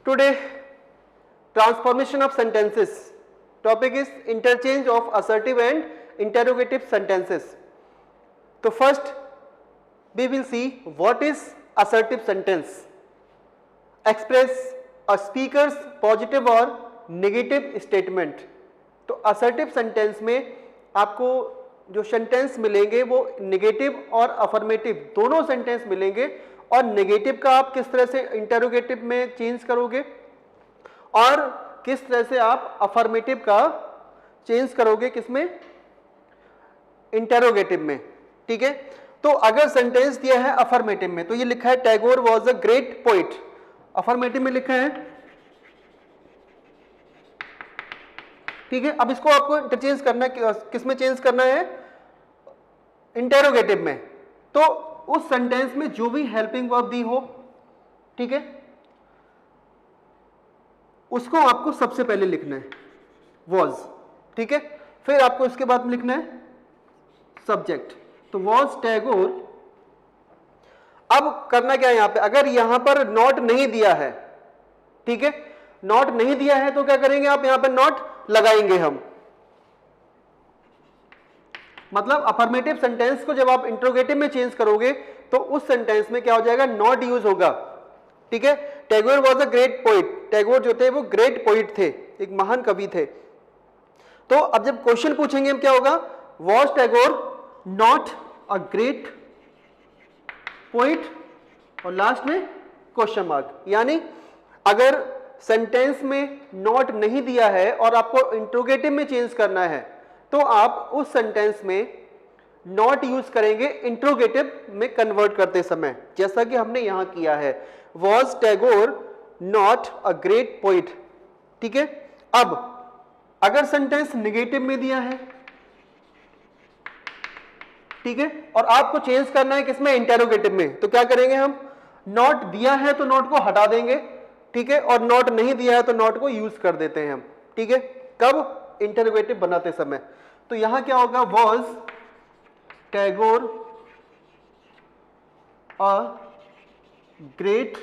Today, transformation of sentences. Topic is interchange of assertive and interrogative sentences. So first, we will see what is assertive sentence. Express a speaker's positive और negative statement. तो assertive sentence में आपको जो sentence मिलेंगे वो negative और affirmative दोनों sentence मिलेंगे, और नेगेटिव का आप किस तरह से इंटरोगेटिव में चेंज करोगे और किस तरह से आप अफर्मेटिव का चेंज करोगे किसमें, इंटरोगेटिव में. ठीक है. तो अगर सेंटेंस दिया है अफर्मेटिव में, तो ये लिखा है Tagore was a great poet. Affirmative में लिखा है. ठीक है. अब इसको आपको इंटरचेंज करना है, किस में चेंज करना है, इंटरोगेटिव में. तो उस सेंटेंस में जो भी हेल्पिंग वर्ब दी हो, ठीक है, उसको आपको सबसे पहले लिखना है वॉज. ठीक है. फिर आपको इसके बाद में लिखना है सब्जेक्ट. तो वॉज टैगोर. अब करना क्या है यहां पे, अगर यहां पर नॉट नहीं दिया है, ठीक है, नॉट नहीं दिया है तो क्या करेंगे आप, यहां पर नॉट लगाएंगे हम. मतलब अफर्मेटिव सेंटेंस को जब आप इंट्रोगेटिव में चेंज करोगे तो उस सेंटेंस में क्या हो जाएगा, नॉट यूज होगा. ठीक है. Tagore was a great poet. Tagore जो थे वो ग्रेट पोइट थे, एक महान कवि थे. तो अब जब क्वेश्चन पूछेंगे हम क्या होगा, was Tagore not a great poet, और लास्ट में क्वेश्चन मार्क. यानी अगर सेंटेंस में नॉट नहीं दिया है और आपको इंट्रोगेटिव में चेंज करना है तो आप उस सेंटेंस में नॉट यूज करेंगे इंट्रोगेटिव में कन्वर्ट करते समय, जैसा कि हमने यहां किया है. Was Tagore not a great poet. ठीक है. अब अगर सेंटेंस नेगेटिव में दिया है, ठीक है, और आपको चेंज करना है किसमें, इंटरोगेटिव में, तो क्या करेंगे हम, नॉट दिया है तो नॉट को हटा देंगे. ठीक है. और नॉट नहीं दिया है तो नॉट को यूज कर देते हैं हम. ठीक है. कब, इंटरोगेटिव बनाते समय. तो यहां क्या होगा, was Tagore a great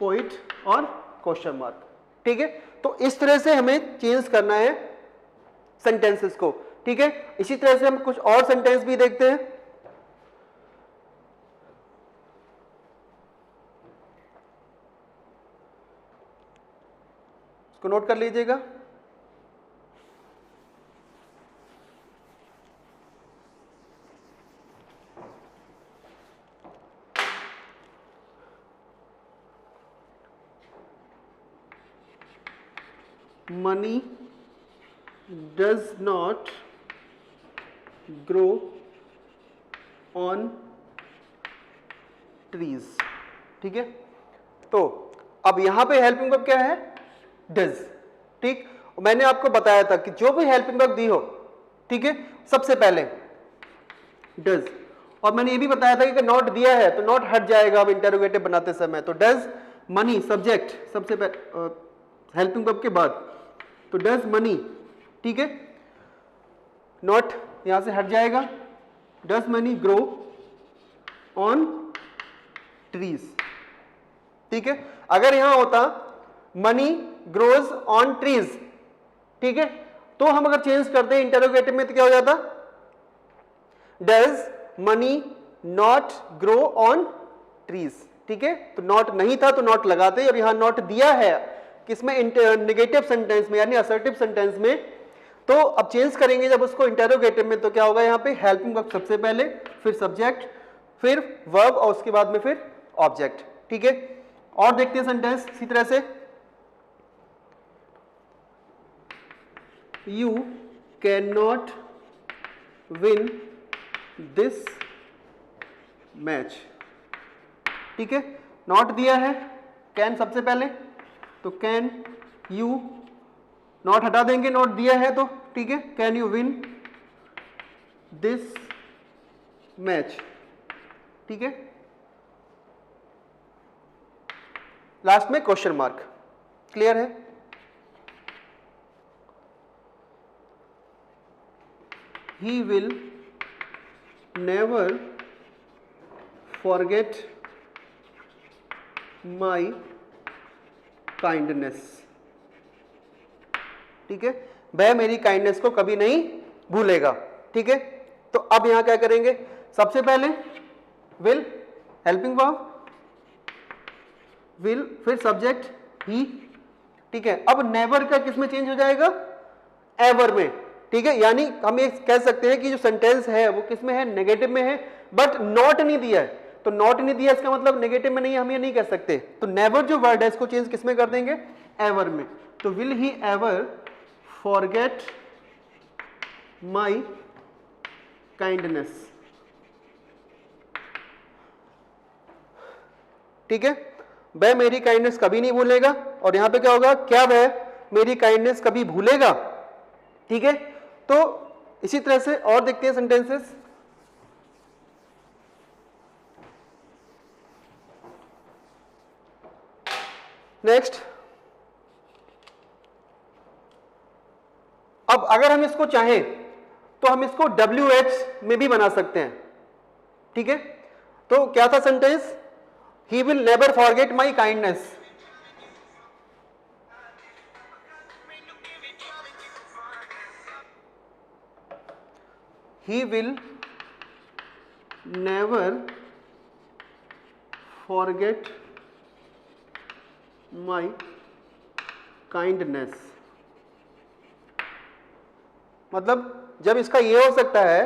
poet और क्वेश्चन मार्क. ठीक है. तो इस तरह से हमें चेंज करना है सेंटेंसेस को. ठीक है. इसी तरह से हम कुछ और सेंटेंस भी देखते हैं. इसको नोट कर लीजिएगा. Money does not grow on trees. ठीक है. तो अब यहां पे हेल्पिंग वर्ब क्या है, डज. ठीक. मैंने आपको बताया था कि जो भी हेल्पिंग वर्ब दी हो, ठीक है, सबसे पहले डज. और मैंने ये भी बताया था कि नॉट दिया है तो नॉट हट जाएगा अब इंटरोगेटिव बनाते समय. तो डज मनी सब्जेक्ट सबसे पहले हेल्पिंग वर्ब के बाद. तो डज मनी. ठीक है. नॉट यहां से हट जाएगा. Does money grow on trees. ठीक है. अगर यहां होता मनी ग्रोज ऑन ट्रीज, ठीक है, तो हम अगर चेंज करते हैं इंटरोगेटिव में तो क्या हो जाता, does money not grow on trees. ठीक है. तो नॉट नहीं था तो नॉट लगाते, और यहां नॉट दिया है किसमें, नेगेटिव सेंटेंस में यानी असर्टिव सेंटेंस में. तो अब चेंज करेंगे जब उसको इंटरोगेटिव में, तो क्या होगा, यहां पे हेल्पिंग वर्ब सबसे पहले, फिर सब्जेक्ट, फिर वर्ब, और उसके बाद में फिर ऑब्जेक्ट. ठीक है. और देखते हैं सेंटेंस इसी तरह से. You can not win this match. ठीक है. नॉट दिया है, कैन सबसे पहले, तो कैन यू, नॉट हटा देंगे, नॉट दिया है तो. ठीक है. Can you win this match. ठीक है. लास्ट में क्वेश्चन मार्क. क्लियर है. He will never forget my kindness, ठीक है, वह मेरी काइंडनेस को कभी नहीं भूलेगा, ठीक है। तो अब यहां क्या करेंगे, सबसे पहले विल, हेल्पिंग वर्ब विल, फिर सब्जेक्ट ही, ठीक है। अब नेवर का किस में चेंज हो जाएगा, एवर में, ठीक है। यानी हम ये कह सकते हैं कि जो सेंटेंस है वो किस में है, नेगेटिव में है, बट नॉट नहीं दिया है, तो नॉट नहीं दिया इसका मतलब नेगेटिव में नहीं है, हम ये नहीं कह सकते। तो नेवर जो वर्ड है इसको चेंज किस में कर देंगे, एवर में। तो will he ever forget my kindness, ठीक है, वह मेरी काइंडनेस कभी नहीं भूलेगा। और यहां पे क्या होगा, क्या वह मेरी काइंडनेस कभी भूलेगा, ठीक है। तो इसी तरह से और देखते हैं सेंटेंसेस। नेक्स्ट, अब अगर हम इसको चाहें तो हम इसको WH में भी बना सकते हैं, ठीक है। तो क्या था sentence, he will never forget my kindness, he will never forget my kindness। मतलब जब इसका ये हो सकता है,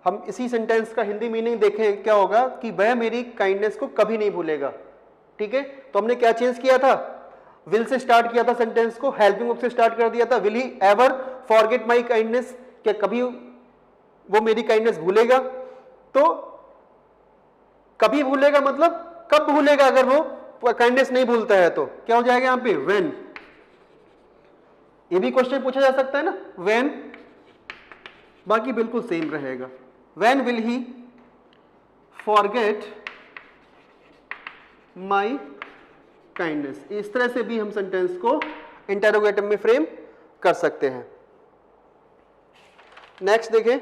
हम इसी सेंटेंस का हिंदी मीनिंग देखें क्या होगा, कि वह मेरी काइंडनेस को कभी नहीं भूलेगा, ठीक है। तो हमने क्या चेंज किया था, विल से स्टार्ट किया था सेंटेंस को, हेल्पिंग वर्ब से स्टार्ट कर दिया था, will he ever forget my kindness, क्या कभी वो मेरी काइंडनेस भूलेगा। तो कभी भूलेगा मतलब कब भूलेगा, अगर वो काइंडनेस नहीं भूलता है तो क्या हो जाएगा यहां पे, व्हेन। ये भी क्वेश्चन पूछा जा सकता है ना, व्हेन, बाकी बिल्कुल सेम रहेगा। When will he forget my kindness. इस तरह से भी हम सेंटेंस को इंटरोगेटिव में फ्रेम कर सकते हैं। नेक्स्ट देखें,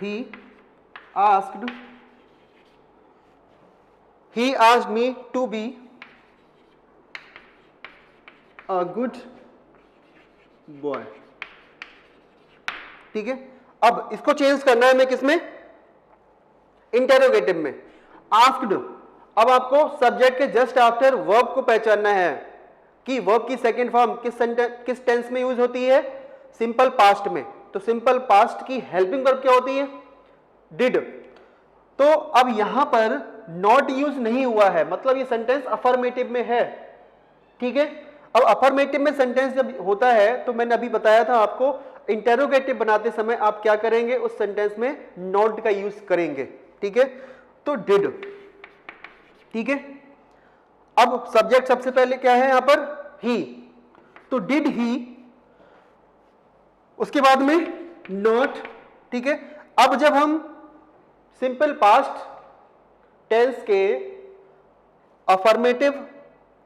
he asked me to be a good boy, ठीक है। अब इसको चेंज करना है मैं किसमें, इंटेरोगेटिव में। आस्क्ड, अब आपको सब्जेक्ट के जस्ट आफ्टर वर्ब को पहचानना है कि वर्ब की सेकेंड फॉर्म किस टेंस में यूज होती है, सिंपल पास्ट में। तो सिंपल पास्ट की हेल्पिंग वर्ब क्या होती है, डिड। तो अब यहां पर नॉट यूज नहीं हुआ है, मतलब ये सेंटेंस अफर्मेटिव में है, ठीक है। अब अफर्मेटिव में सेंटेंस जब होता है तो मैंने अभी बताया था आपको, इंटेरोगेटिव बनाते समय आप क्या करेंगे, उस सेंटेंस में नॉट का यूज करेंगे, ठीक है। तो डिड, ठीक है। अब सब्जेक्ट सबसे पहले क्या है यहां पर, ही, तो डिड ही, उसके बाद में नॉट, ठीक है। अब जब हम सिंपल पास्ट टेंस के अफर्मेटिव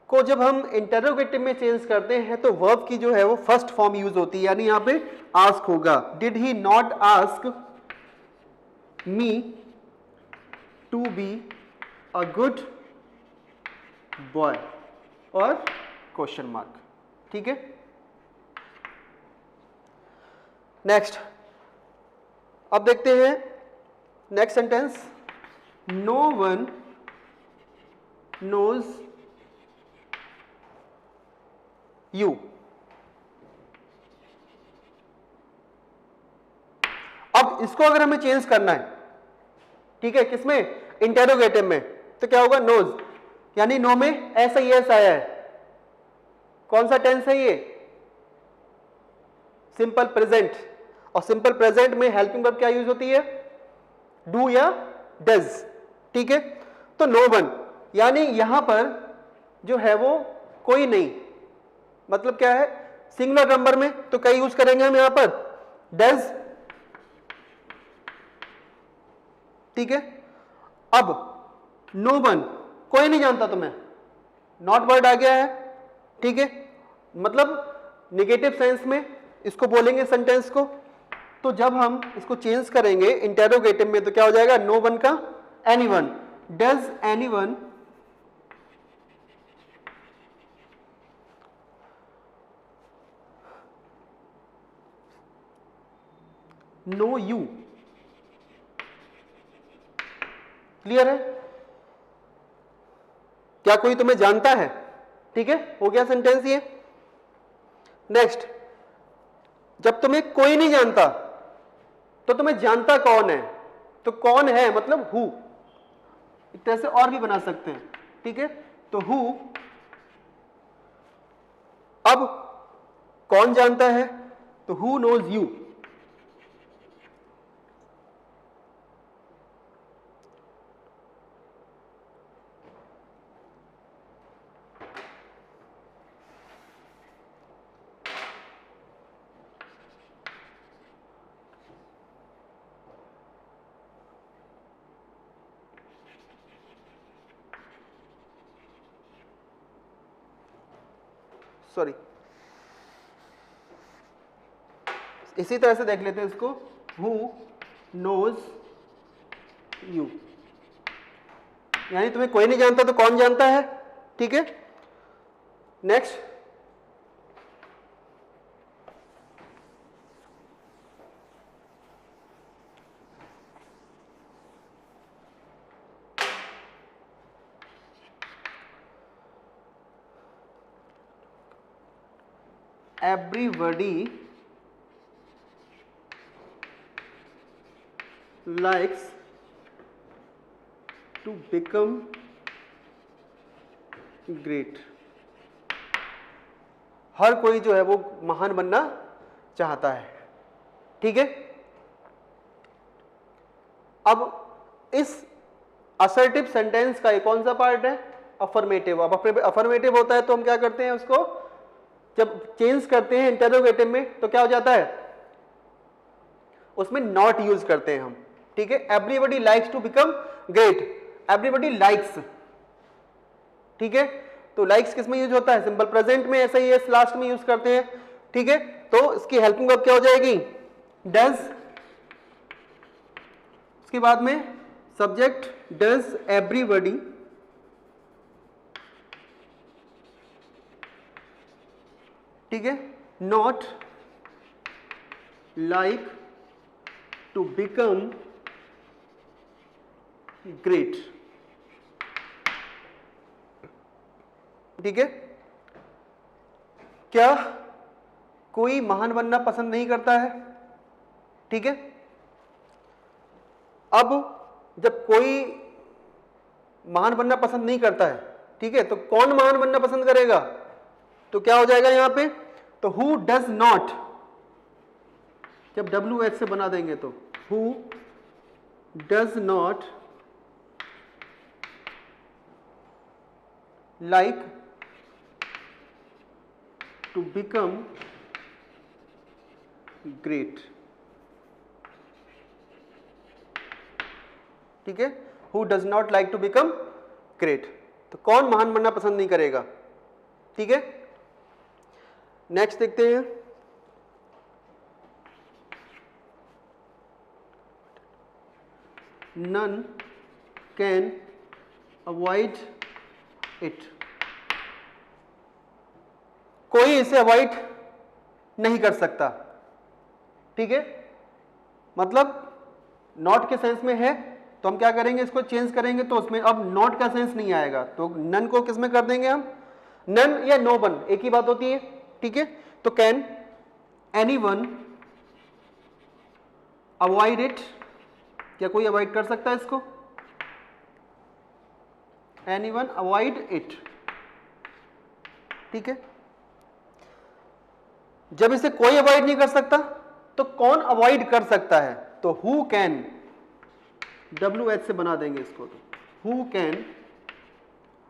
को जब हम इंटरोगेटिव में चेंज करते हैं तो वर्ब की जो है वो फर्स्ट फॉर्म यूज होती है, यानी यहां पे आस्क होगा। Did he not ask me to be a good boy, और क्वेश्चन मार्क, ठीक है। नेक्स्ट, अब देखते हैं next sentence, no one knows you. अब इसको अगर हमें चेंज करना है, ठीक है, किसमें, इंटेरोगेटिव में, तो क्या होगा, नोज, यानी नो में ऐसा ही एस आया है। कौन सा टेंस है ये, सिंपल प्रेजेंट, और सिंपल प्रेजेंट में हेल्पिंग वर्ब क्या यूज होती है, डू या डज, ठीक है। तो नो वन, यानी यहां पर जो है वो कोई नहीं, मतलब क्या है, सिंगुलर नंबर में, तो क्या यूज करेंगे हम यहां पर, डज, ठीक है। अब नो वन, कोई नहीं जानता तुम्हें, नॉट वर्ड आ गया है, ठीक है, मतलब निगेटिव सेंस में इसको बोलेंगे सेंटेंस को, तो जब हम इसको चेंज करेंगे इंटेरोगेटिव में तो क्या हो जाएगा, नो वन का anyone. Does anyone know you. Clear है? क्या कोई तुम्हें जानता है? ठीक है, हो गया सेंटेंस ये। नेक्स्ट, जब तुम्हें कोई नहीं जानता तो तुम्हें जानता कौन है? तो कौन है मतलब हु, एक तरह से और भी बना सकते हैं। ठीक है, तो हु, अब कौन जानता है? तो हु नोज यू। सॉरी, इसी तरह से देख लेते हैं इसको, हु नोज यू, यानी तुम्हें कोई नहीं जानता तो कौन जानता है। ठीक है, next, everybody likes to become great। हर कोई जो है वो महान बनना चाहता है। ठीक है, अब इस असर्टिव सेंटेंस का एक कौन सा पार्ट है? अफर्मेटिव। अब अफर्मेटिव होता है तो हम क्या करते हैं, उसको जब चेंज करते हैं इंटेरोगेटिव में तो क्या हो जाता है, उसमें नॉट यूज करते हैं हम। ठीक है, everybody likes to become great, everybody likes. ठीक है, तो लाइक्स किस में यूज होता है? सिंपल प्रेजेंट में, ऐसा ही है, लास्ट में यूज करते हैं। ठीक है, तो इसकी हेल्पिंग वर्ब क्या हो जाएगी? डज, उसके बाद में सब्जेक्ट डज एवरीबडी ठीक है, not like to become great. ठीक है, क्या कोई महान बनना पसंद नहीं करता है? ठीक है, अब जब कोई महान बनना पसंद नहीं करता है, ठीक है, तो कौन महान बनना पसंद करेगा? तो क्या हो जाएगा यहां पे? तो हु डज नॉट, जब WH से बना देंगे तो who does not like to become great. ठीक है, who does not like to become great, तो कौन महान बनना पसंद नहीं करेगा। ठीक है, नेक्स्ट देखते हैं, none can avoid it। कोई इसे अवॉइड नहीं कर सकता। ठीक है, मतलब नॉट के सेंस में है तो हम क्या करेंगे, इसको चेंज करेंगे तो उसमें अब नॉट का सेंस नहीं आएगा, तो नन को किस में कर देंगे हम? नन या नो वन एक ही बात होती है। ठीक है, तो कैन एनीवन अवॉइड इट, क्या कोई अवॉइड कर सकता है इसको? Anyone avoid it. ठीक है, जब इसे कोई अवॉइड नहीं कर सकता तो कौन अवॉइड कर सकता है? तो हु कैन, WH से बना देंगे इसको, तो हु कैन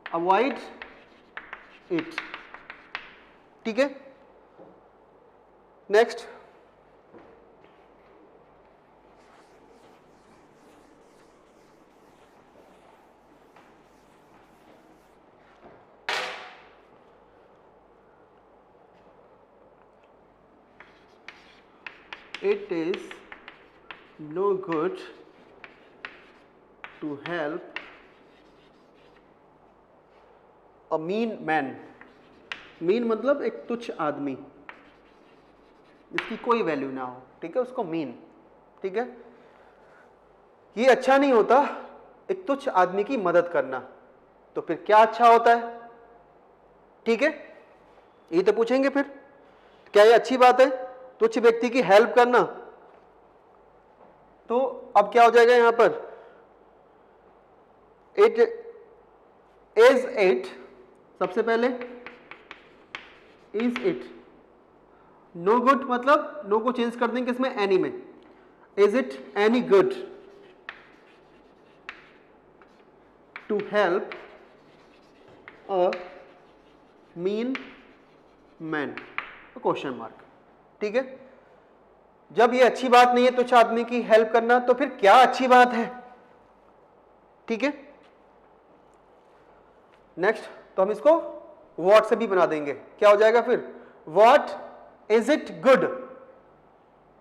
अवॉइड इट। ठीक है, next, it is no good to help a mean man. Mean मतलब एक तुच्छ आदमी जिसकी कोई वैल्यू ना हो, ठीक है, उसको मीन, ठीक है। ये अच्छा नहीं होता एक तुच्छ आदमी की मदद करना, तो फिर क्या अच्छा होता है, ठीक है, ये तो पूछेंगे फिर, क्या ये अच्छी बात है तुच्छ व्यक्ति की हेल्प करना? तो अब क्या हो जाएगा यहां पर, इट इज इट, सबसे पहले इज इट, नो गुड मतलब नो को चेंज कर देंगे इसमें एनी में, is it any good to help a mean man, question mark, ठीक है। जब ये अच्छी बात नहीं है तुच्छ आदमी की हेल्प करना, तो फिर क्या अच्छी बात है, ठीक है। नेक्स्ट, तो हम इसको व्हाट से भी बना देंगे, क्या हो जाएगा फिर, what is it good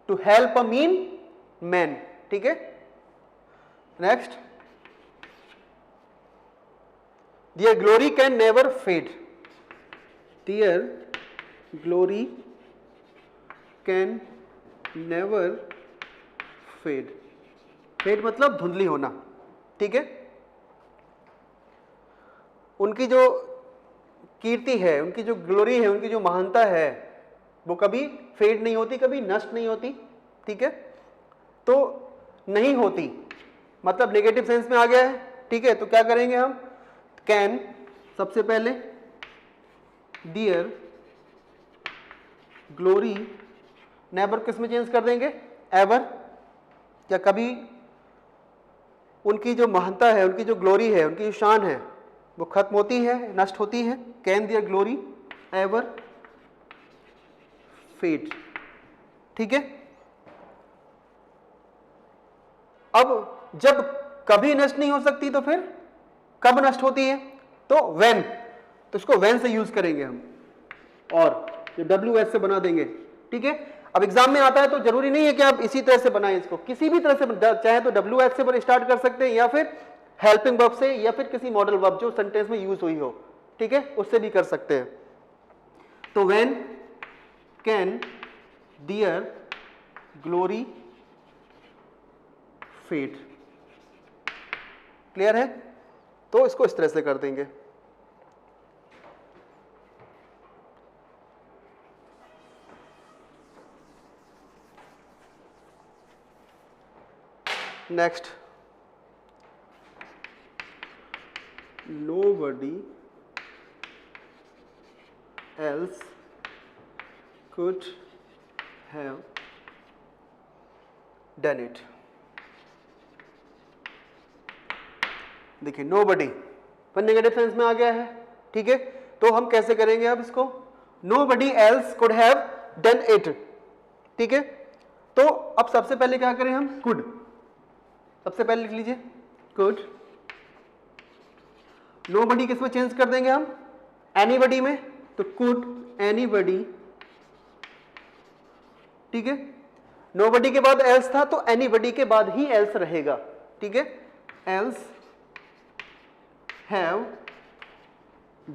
to help a mean man, ठीक है। Next, their glory can never fade, their glory can never fade, fade मतलब धुंधली होना, ठीक है। उनकी जो कीर्ति है, उनकी जो ग्लोरी है, उनकी जो महानता है, वो कभी फेड नहीं होती, कभी नष्ट नहीं होती, ठीक है। तो नहीं होती मतलब नेगेटिव सेंस में आ गया है, ठीक है। तो क्या करेंगे हम, कैन सबसे पहले, डियर ग्लोरी नेवर किस में चेंज कर देंगे, एवर, क्या कभी उनकी जो महत्ता है, उनकी जो ग्लोरी है, उनकी जो शान है, वो खत्म होती है, नष्ट होती है, can their glory ever fade, ठीक है। अब जब कभी नष्ट नहीं हो सकती तो फिर कब नष्ट होती है, तो व्हेन, तो इसको व्हेन से यूज करेंगे हम, और ये WH से बना देंगे, ठीक है। अब एग्जाम में आता है तो जरूरी नहीं है कि आप इसी तरह से बनाएं इसको, किसी भी तरह से, चाहे तो WH से स्टार्ट कर सकते हैं, या फिर हेल्पिंग वर्ब से, या फिर किसी मॉडल वर्ब जो सेंटेंस में यूज हुई हो, ठीक है, उससे भी कर सकते हैं। तो when can their glory fade, clear है। तो इसको इस तरह से कर देंगे। Next, nobody else could have done it, देखिए nobody पर नेगेटिव सेंस में आ गया है, ठीक है। तो हम कैसे करेंगे अब इसको, nobody else could have done it, ठीक है। तो अब सबसे पहले क्या करें हम, could, सबसे पहले लिख लीजिए could, nobody किस में चेंज कर देंगे हम, anybody में, तो could anybody, ठीक है। nobody के बाद else था, तो anybody के बाद ही else रहेगा, ठीक है। else have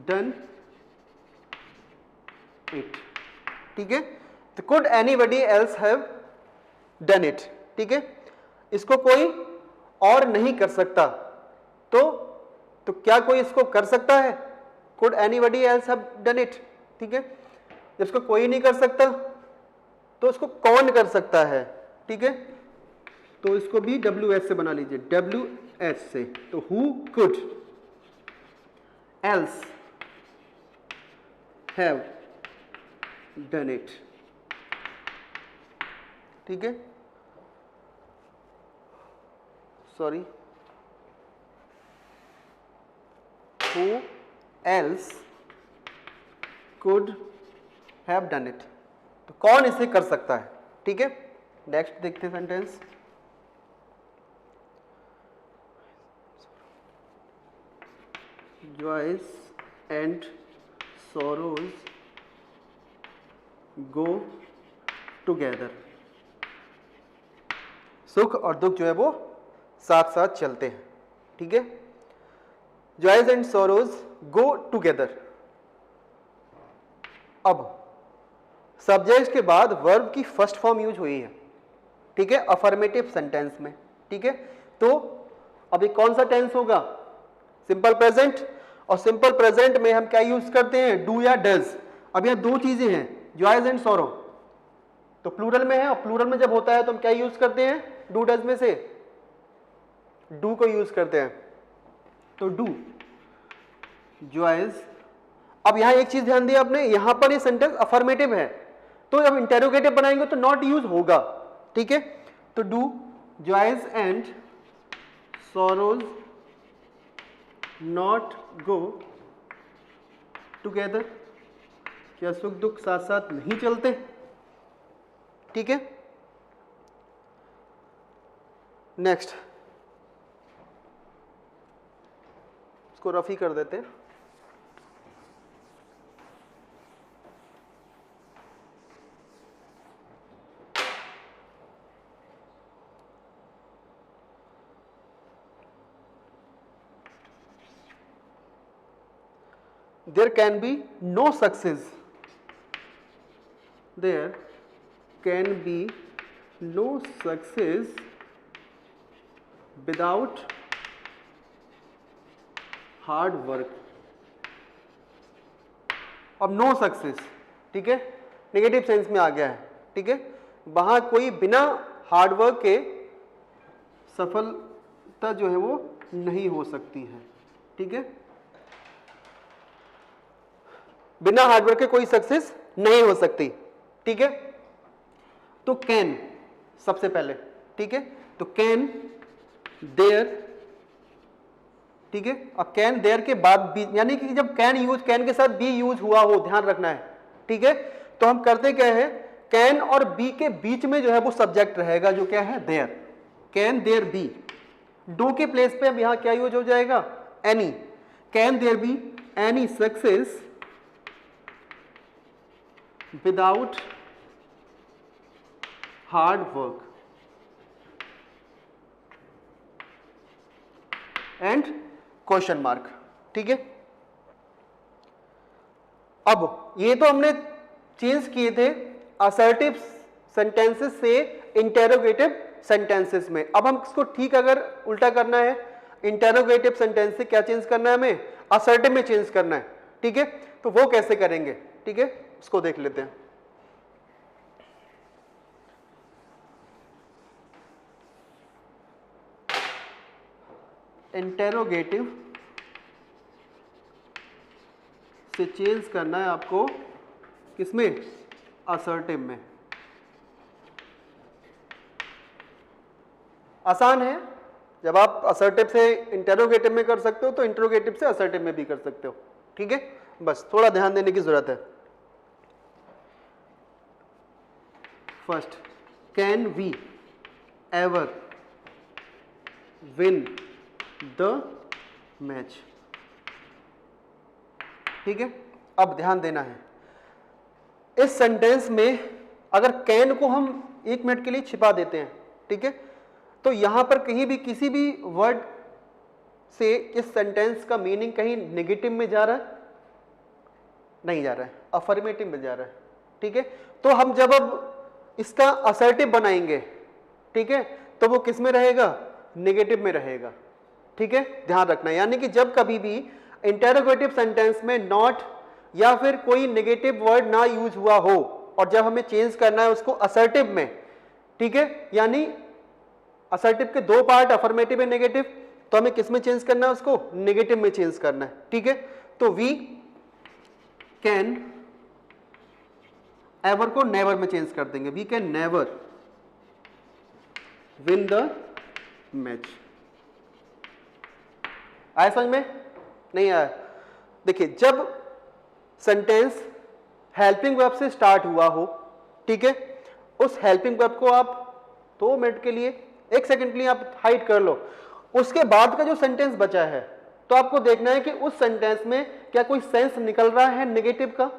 done it, ठीक है। तो could anybody else have done it, ठीक है। इसको कोई और नहीं कर सकता, तो क्या कोई इसको कर सकता है, could anybody else have done it, ठीक है। जब इसको कोई नहीं कर सकता तो इसको कौन कर सकता है, ठीक है। तो इसको भी WH से बना लीजिए, WH से, तो who could else have done it, ठीक है। Sorry, who else could have done it, तो कौन इसे कर सकता है, ठीक है। नेक्स्ट देखते हैं sentence, joys and sorrows go together, सुख और दुख जो है वो साथ साथ चलते हैं, ठीक है। Joys and sorrows go together. अब सब्जेक्ट के बाद वर्ब की फर्स्ट फॉर्म यूज हुई है, ठीक है, अफर्मेटिव सेंटेंस में, ठीक है। तो अभी कौन सा टेंस होगा? सिंपल प्रेजेंट, और सिंपल प्रेजेंट में हम क्या यूज करते हैं? डू या डज। अब यहां दो चीजें हैं, जॉयज एंड सॉरो, तो प्लूरल में है, और प्लूरल में जब होता है तो हम क्या यूज करते हैं? डू डज में से डू को यूज करते हैं, तो डू जॉयज। अब यहां एक चीज ध्यान दिया आपने, यहां पर ये सेंटेंस अफर्मेटिव है, तो जब इंटेरोगेटिव बनाएंगे तो नॉट यूज होगा, ठीक है। तो do joys and sorrows not go together, क्या सुख दुख साथ साथ नहीं चलते, ठीक है। नेक्स्ट, इसको रफ ही कर देते हैं। There can be no success. There can be no success without hard work. अब नो सक्सेस, ठीक है, नेगेटिव सेंस में आ गया है, ठीक है। वहां कोई बिना हार्ड वर्क के सफलता जो है वो नहीं हो सकती है, ठीक है। बिना हार्डवर्क के कोई सक्सेस नहीं हो सकती, ठीक है। तो कैन सबसे पहले, ठीक है, तो कैन देयर, ठीक है। अब कैन देयर के बाद बी, यानी कि जब कैन के साथ बी यूज हुआ हो, ध्यान रखना है, ठीक है। तो हम करते क्या है, कैन और बी के बीच में जो है वो सब्जेक्ट रहेगा, जो क्या है? There. Can there be, do के प्लेस पे अब यहां क्या यूज हो जाएगा? Any. Can there be any success without hard work and question mark, ठीक है। अब ये तो हमने चेंज किए थे असर्टिव सेंटेंसेस से इंटेरोगेटिव सेंटेंसेस में। अब हम इसको ठीक अगर उल्टा करना है, इंटेरोगेटिव सेंटेंस से क्या चेंज करना है हमें? असर्टिव में चेंज करना है, ठीक है। तो वो कैसे करेंगे, ठीक है, उसको देख लेते हैं। इंटेरोगेटिव से चेंज करना है आपको किसमें? असर्टिव में। आसान है, जब आप असर्टिव से इंटेरोगेटिव में कर सकते हो तो इंटेरोगेटिव से असर्टिव में भी कर सकते हो, ठीक है। बस थोड़ा ध्यान देने की जरूरत है। First, can we ever win the match, ठीक है। अब ध्यान देना है, इस सेंटेंस में अगर कैन को हम 1 मिनट के लिए छिपा देते हैं, ठीक है, तो यहां पर कहीं भी किसी भी वर्ड से इस सेंटेंस का मीनिंग कहीं नेगेटिव में जा रहा है? नहीं जा रहा है, अफर्मेटिव में जा रहा है, ठीक है। तो हम जब अब इसका असर्टिव बनाएंगे, ठीक है, तो वो किस में रहेगा? नेगेटिव में रहेगा, ठीक है, ध्यान रखना। यानी कि जब कभी भी इंटेरोगेटिव सेंटेंस में नॉट या फिर कोई नेगेटिव वर्ड ना यूज हुआ हो और जब हमें चेंज करना है उसको असर्टिव में, ठीक है, यानी असर्टिव के 2 पार्ट, अफर्मेटिव एंड नेगेटिव, तो हमें किस में चेंज करना है? उसको नेगेटिव में चेंज करना है, ठीक है। तो वी कैन एवर को नेवर में चेंज कर देंगे, we can never win the match. आया समझ में? नहीं आया? देखिए, जब सेंटेंस हेल्पिंग वर्ब से स्टार्ट हुआ हो, ठीक है, उस हेल्पिंग वर्ब को आप 2 मिनट के लिए, 1 सेकंड के लिए आप हाइड कर लो। उसके बाद का जो सेंटेंस बचा है, तो आपको देखना है कि उस सेंटेंस में क्या कोई सेंस निकल रहा है नेगेटिव का।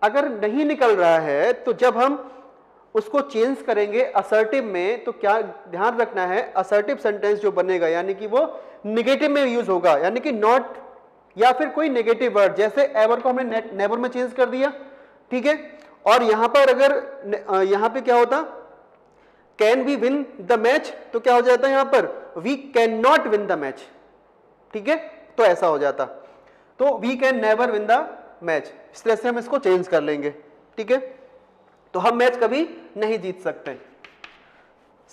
अगर नहीं निकल रहा है तो जब हम उसको चेंज करेंगे असर्टिव में, तो क्या ध्यान रखना है, असर्टिव सेंटेंस जो बनेगा यानी कि वो निगेटिव में यूज होगा, यानी कि नॉट या फिर कोई नेगेटिव वर्ड, जैसे एवर को हमने नेवर में चेंज कर दिया, ठीक है। और यहां पर अगर यहां पे क्या होता, can we win the match, तो क्या हो जाता है यहां पर, we can not win the match, ठीक है, तो ऐसा हो जाता, तो we can never win the match, इस तरह से हम इसको चेंज कर लेंगे, ठीक है। तो हम मैच कभी नहीं जीत सकते।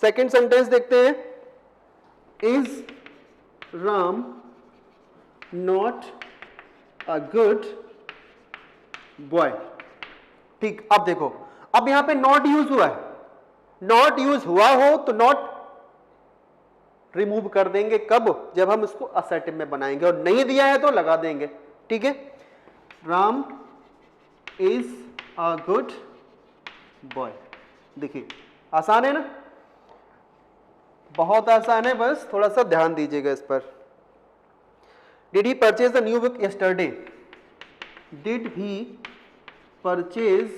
सेकंड सेंटेंस देखते हैं, is Ram not a good boy, ठीक। अब देखो, अब यहां पे नॉट यूज हुआ है, नॉट यूज हुआ हो तो नॉट रिमूव कर देंगे, कब, जब हम इसको असर्टिव में बनाएंगे, और नहीं दिया है तो लगा देंगे, ठीक है। Ram is a good boy, देखिए आसान है ना, बहुत आसान है, बस थोड़ा सा ध्यान दीजिएगा इस पर। Did he purchase the new book yesterday, did he purchase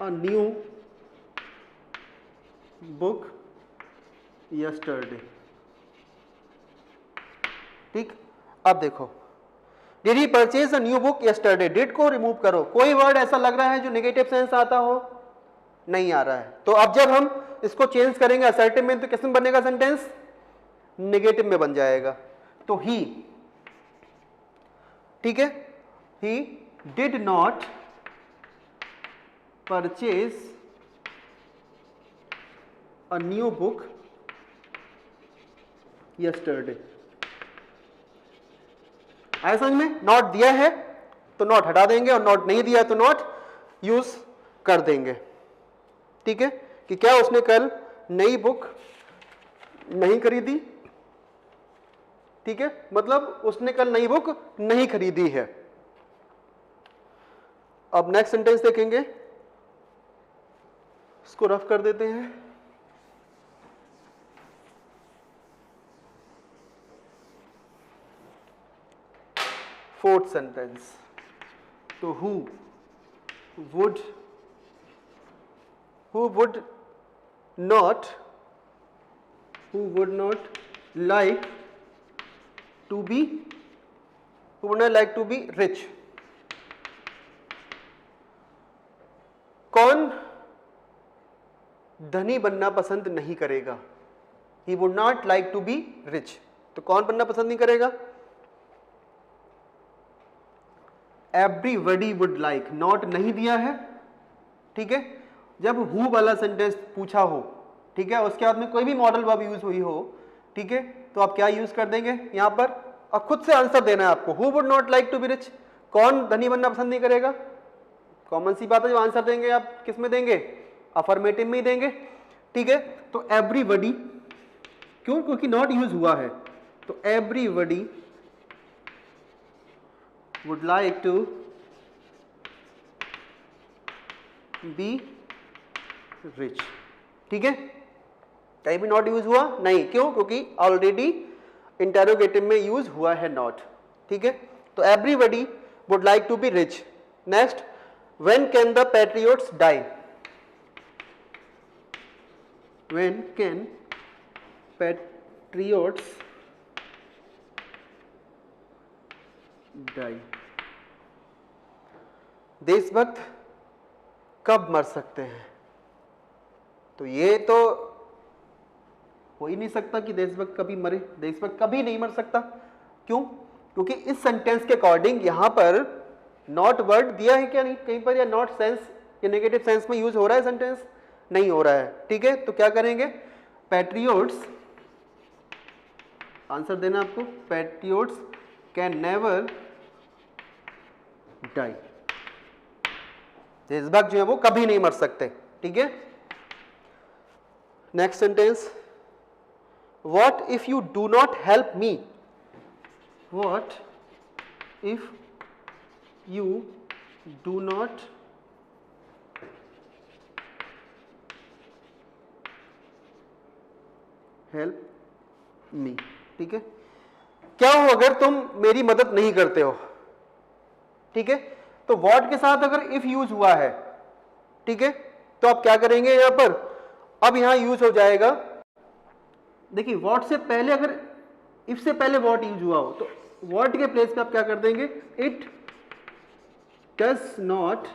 a new book yesterday, ठीक। अब देखो, did he purchase a new book yesterday, did को रिमूव करो, कोई वर्ड ऐसा लग रहा है जो नेगेटिव सेंस आता हो, नहीं आ रहा है, तो अब जब हम इसको चेंज करेंगे असर्टिव में, तो किस में बनेगा सेंटेंस, नेगेटिव में बन जाएगा, तो ही, ठीक है, he did not purchase a new book yesterday. आया समझ में, नॉट दिया है तो नॉट हटा देंगे, और नॉट नहीं दिया तो नॉट यूज कर देंगे, ठीक है, कि क्या उसने कल नई बुक नहीं खरीदी, ठीक है, मतलब उसने कल नई बुक नहीं खरीदी है। अब नेक्स्ट सेंटेंस देखेंगे, इसको रफ कर देते हैं। फोर्थ सेंटेंस, तो who would not like to be rich, कौन धनी बनना पसंद नहीं करेगा, he would not like to be rich, तो कौन बनना पसंद नहीं करेगा, एवरीबडी वुड लाइक, नॉट नहीं दिया है, ठीक है। जब हु वाला सेंटेंस पूछा हो, ठीक है, उसके बाद में कोई भी मॉडल वर्ब यूज हुई हो, ठीक है, तो आप क्या यूज कर देंगे यहां पर, अब खुद से आंसर देना है आपको, who would not like to be rich, कौन धनी बनना पसंद नहीं करेगा, कॉमन सी बात है, जो आंसर देंगे आप किस में देंगे, अफर्मेटिव में ही देंगे, ठीक है। तो एवरीबडी, क्यों, क्योंकि नॉट यूज हुआ है, तो everybody would like to be rich, ठीक है, कहीं भी नॉट यूज हुआ नहीं, क्यों, क्योंकि ऑलरेडी इंटेरोगेटिव में यूज हुआ है नॉट, ठीक है। तो everybody would like to be rich. Next, when can the patriots die, when can patriots die, देशभक्त कब मर सकते हैं, तो ये तो हो ही नहीं सकता कि देशभक्त कभी मरे, देशभक्त कभी नहीं मर सकता, क्यों, क्योंकि इस सेंटेंस के अकॉर्डिंग यहां पर नॉट वर्ड दिया है क्या नहीं कहीं पर, या नॉट सेंस या नेगेटिव सेंस में यूज हो रहा है सेंटेंस, नहीं हो रहा है, ठीक है। तो क्या करेंगे, पैट्रियोट्स, आंसर देना आपको, पैट्रियोट्स कैन नेवर डाई, देशभक्त जो है वो कभी नहीं मर सकते, ठीक है। Next sentence, what if you do not help me, what if you do not help me, ठीक है, क्या हो अगर तुम मेरी मदद नहीं करते हो, ठीक है। तो व्हाट के साथ अगर इफ यूज हुआ है, ठीक है, तो आप क्या करेंगे यहां पर, अब यहां यूज हो जाएगा, देखिए व्हाट से पहले अगर इफ से पहले व्हाट यूज हुआ हो तो व्हाट के प्लेस पे आप क्या कर देंगे, इट डज नॉट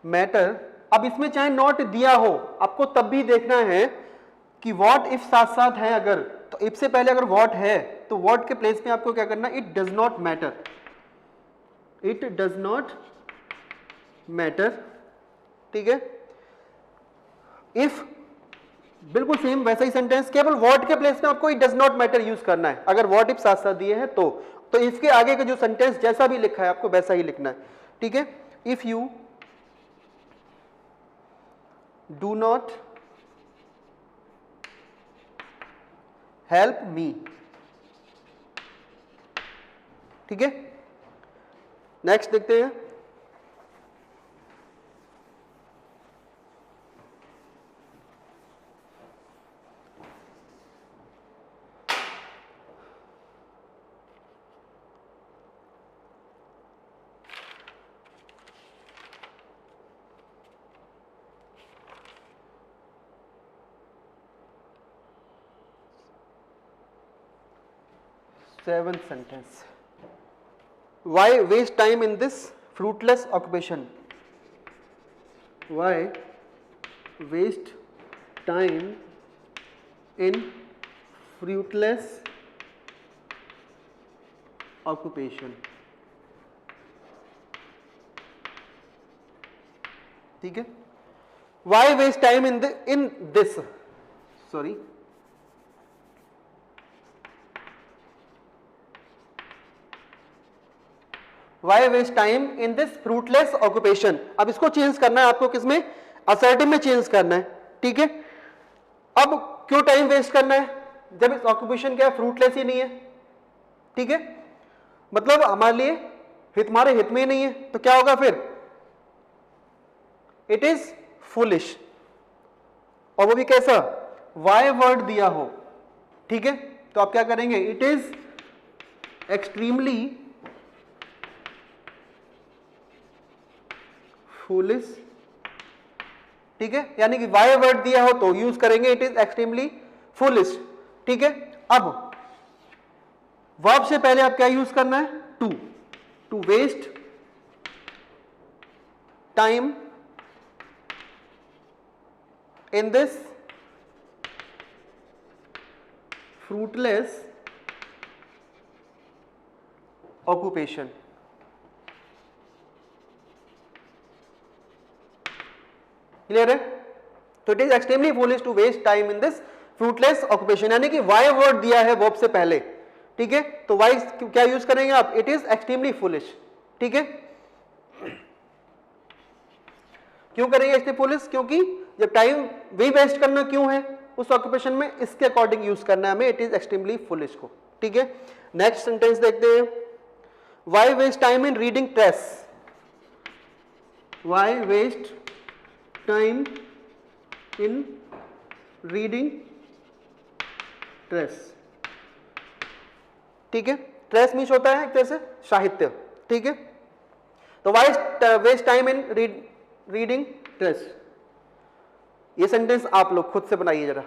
मैटर। अब इसमें चाहे नॉट दिया हो, आपको तब भी देखना है कि व्हाट इफ साथ साथ है, अगर तो इफ से पहले अगर व्हाट है तो व्हाट के प्लेस में आपको क्या करना, it does not matter, it does not matter, ठीक है। इफ बिल्कुल सेम वैसा ही सेंटेंस, केवल व्हाट के प्लेस में आपको it does not matter use करना है, अगर व्हाट इफ साथ साथ दिए हैं तो इसके आगे का जो सेंटेंस जैसा भी लिखा है आपको वैसा ही लिखना है, ठीक है। If you do not help me, ठीक है। नेक्स्ट देखते हैं, seventh sentence, why waste time in this fruitless occupation, why waste time in fruitless occupation, ठीक है। Why waste time in this, sorry, why waste time in this fruitless occupation. अब इसको change करना है आपको, किसमें, असर्टिव में चेंज करना है, ठीक है। अब क्यों टाइम वेस्ट करना है जब इस ऑक्यूपेशन क्या है, फ्रूटलेस ही नहीं है, ठीक है, मतलब हमारे लिए हमारे हित में ही नहीं है, तो क्या होगा फिर, इट इज फुलिश, और वो भी कैसा, वाई वर्ड दिया हो, ठीक है। तो आप क्या करेंगे, इट इज एक्सट्रीमली फूलिश, ठीक है, यानी कि वाई वर्ड दिया हो तो यूज करेंगे इट इज एक्सट्रीमली फूलिश, ठीक है। अब वर्ब से पहले आप क्या यूज करना है, to waste time in this fruitless occupation, clear है। तो it is extremely foolish to waste time in this fruitless occupation, यानी कि वाई वर्ड दिया है वर्ब से पहले, ठीक है, तो वाई क्या यूज करेंगे आप, इट इज एक्सट्रीमली फूलिश, ठीक है। क्यों करेंगे एक्सट्रीमली फूलिश, क्योंकि जब टाइम भी वेस्ट करना क्यों है उस ऑक्यूपेशन में, इसके अकॉर्डिंग यूज करना है हमें इट इज एक्सट्रीमली फूलिश को, ठीक है। नेक्स्ट सेंटेंस देखते हैं, why waste time in reading press, why waste time in reading trash, ठीक है। ट्रेस मीन्स होता है एक तरह से साहित्य, ठीक है। तो why waste time in reading trash, ये सेंटेंस आप लोग खुद से बनाइए जरा,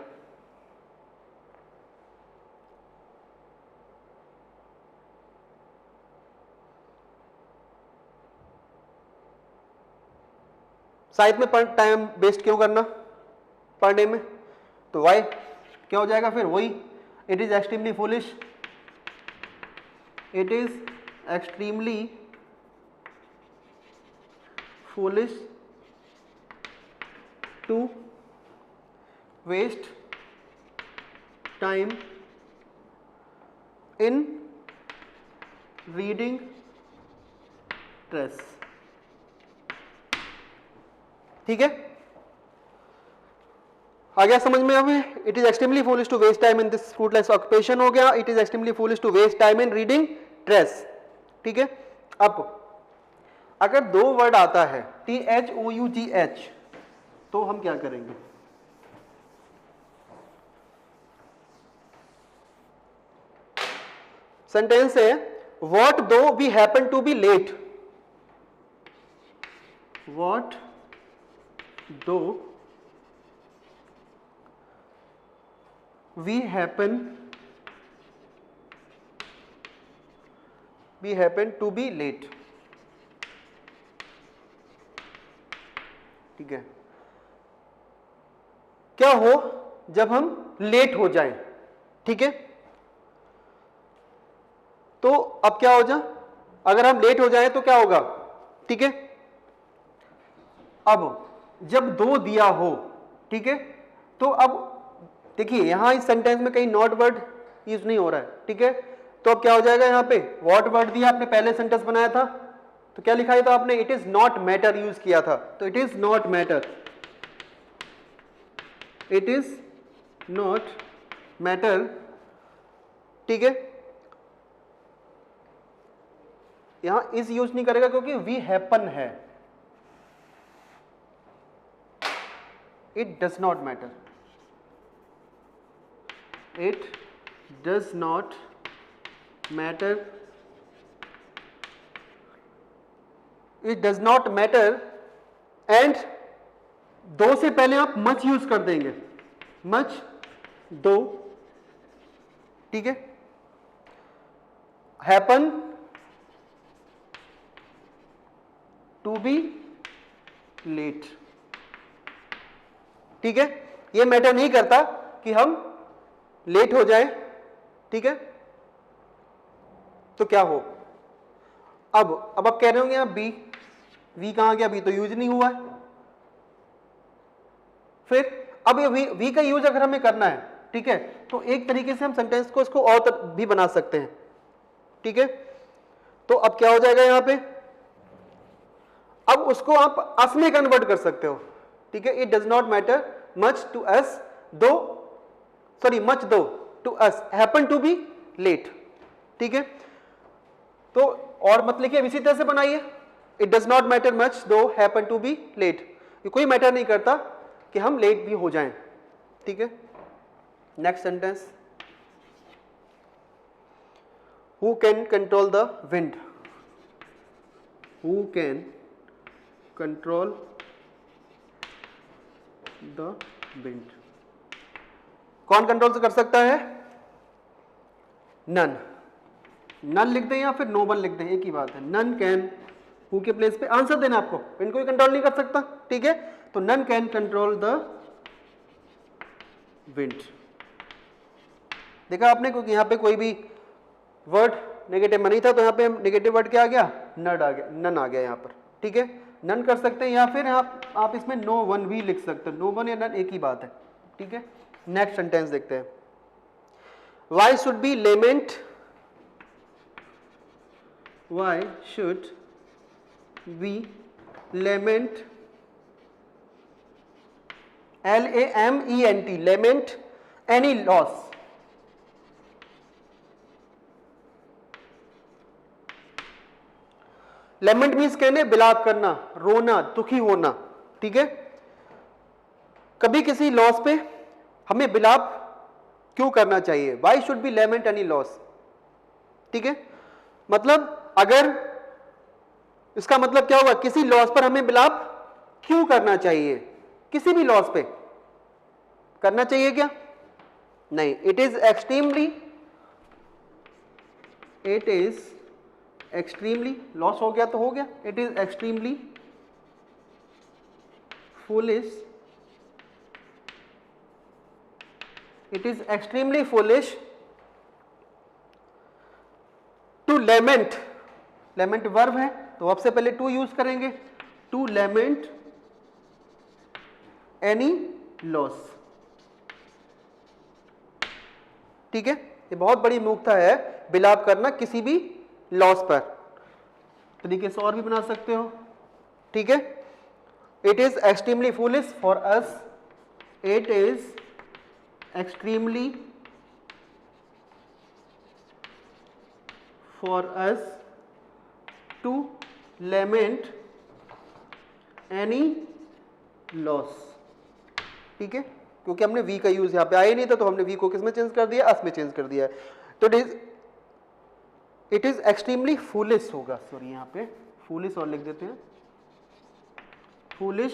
साहित्य में टाइम वेस्ट क्यों करना पढ़ने में, तो वाई क्या हो जाएगा फिर वही, it is extremely foolish, it is extremely foolish to waste time in reading trash, ठीक है। आ गया समझ में अभी, it is extremely foolish to waste time in this fruitless occupation हो गया, it is extremely foolish to waste time in reading trash, ठीक है। अब अगर दो वर्ड आता है THOUGH तो हम क्या करेंगे, सेंटेंस है what though we happen to be late, what though we happen to be late। ठीक है, क्या हो जब हम लेट हो जाएं। ठीक है, तो अब क्या हो जाए, अगर हम लेट हो जाएं तो क्या होगा। ठीक है, अब जब दो दिया हो, ठीक है, तो अब देखिए यहां इस सेंटेंस में कहीं नॉट वर्ड यूज नहीं हो रहा है। ठीक है, तो अब क्या हो जाएगा, यहां पे व्हाट वर्ड दिया, आपने पहले सेंटेंस बनाया था तो क्या लिखा था आपने, it is not matter use किया था, तो it is not matter, it is not matter. ठीक है, यहां इस यूज नहीं करेगा क्योंकि वी हैपन है, it does not matter, it does not matter, it does not matter. And दो से पहले आप मच यूज कर देंगे, मच दो। ठीक है, हैपन टू बी लेट। ठीक है, ये मैटर नहीं करता कि हम लेट हो जाए। ठीक है, तो क्या हो, अब आप कह रहे होंगे यहाँ बी, वी कहां गया, बी तो यूज नहीं हुआ है। फिर अब ये वी का यूज अगर हमें करना है, ठीक है, तो एक तरीके से हम सेंटेंस को इसको और भी बना सकते हैं। ठीक है, तो अब क्या हो जाएगा यहां पे, अब उसको आप अस में कन्वर्ट कर सकते हो। ठीक है, it does not matter much to us though, sorry much though to us happen to be late. ठीक है, तो और मत लिखिए, इसी तरह से बनाइए, it does not matter much दो हैपन टू बी लेट। ये कोई मैटर नहीं करता कि हम लेट भी हो जाएं। ठीक है, next sentence, who can control the wind, who can control the wind, कौन कंट्रोल से कर सकता है, नन, नन लिख दें या फिर नो वन लिख दें, एक ही बात है। नन कैन, हु के प्लेस पे आंसर देना आपको, विंड कोई कंट्रोल नहीं कर सकता। ठीक है, तो none can control the wind. देखा आपने, क्योंकि यहां पे कोई भी वर्ड नेगेटिव में नहीं था, तो यहां पे नेगेटिव वर्ड क्या आ गया, नड आ गया, नन आ गया यहां पर। ठीक है, नन कर सकते हैं या फिर आप इसमें नो वन भी लिख सकते हैं, नो वन या नन एक ही बात है। ठीक है, नेक्स्ट सेंटेंस देखते हैं, why should we lament, why should we lament, LAMENT, lament any loss. Lament means कहने बिलाप करना, रोना, दुखी होना। ठीक है, कभी किसी लॉस पे हमें बिलाप क्यों करना चाहिए, why should we lament any loss. ठीक है, मतलब अगर इसका मतलब क्या होगा, किसी लॉस पर हमें बिलाप क्यों करना चाहिए, किसी भी लॉस पे करना चाहिए क्या, नहीं। It is extremely, it is extremely, loss हो गया तो हो गया, it is extremely foolish, it is extremely foolish to lament, lament verb है तो अब से पहले टू यूज करेंगे, टू लेमेंट एनी लॉस। ठीक है, ये बहुत बड़ी मूर्खता है बिलाप करना किसी भी लॉस पर, तरीके से और भी बना सकते हो। ठीक है, it is extremely foolish for us, it is extremely for us to lament any loss. ठीक है, क्योंकि हमने वी का यूज यहां पे आया नहीं था, तो हमने वी को किस में चेंज कर दिया, अस में चेंज कर दिया है। तो इट इज एक्सट्रीमली फूलिश होगा, सॉरी यहां पे फूलिश और लिख देते हैं, फूलिश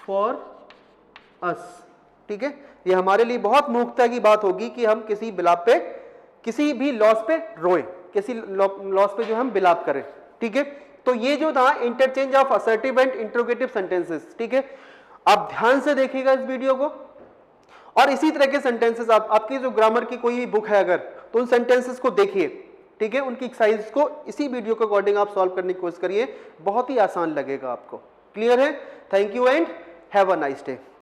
फॉर अस, ठीक है। ये हमारे लिए बहुत मूर्खता की बात होगी कि हम किसी बिलाप पे, किसी भी लॉस पे रोए, किसी लॉस पे जो हम बिलाप करें, ठीक है। तो ये जो था interchange of assertive and interrogative sentences, ठीक है। आप ध्यान से देखिएगा इस वीडियो को, और इसी तरह के सेंटेंसेस आपकी जो ग्रामर की कोई भी बुक है अगर, तो उन सेंटेंसेस को देखिए, ठीक है। उनकी एक्सरसाइज को इसी वीडियो के अकॉर्डिंग आप सॉल्व करने की कोशिश करिए, बहुत ही आसान लगेगा आपको। क्लियर है? Thank you and have a nice day.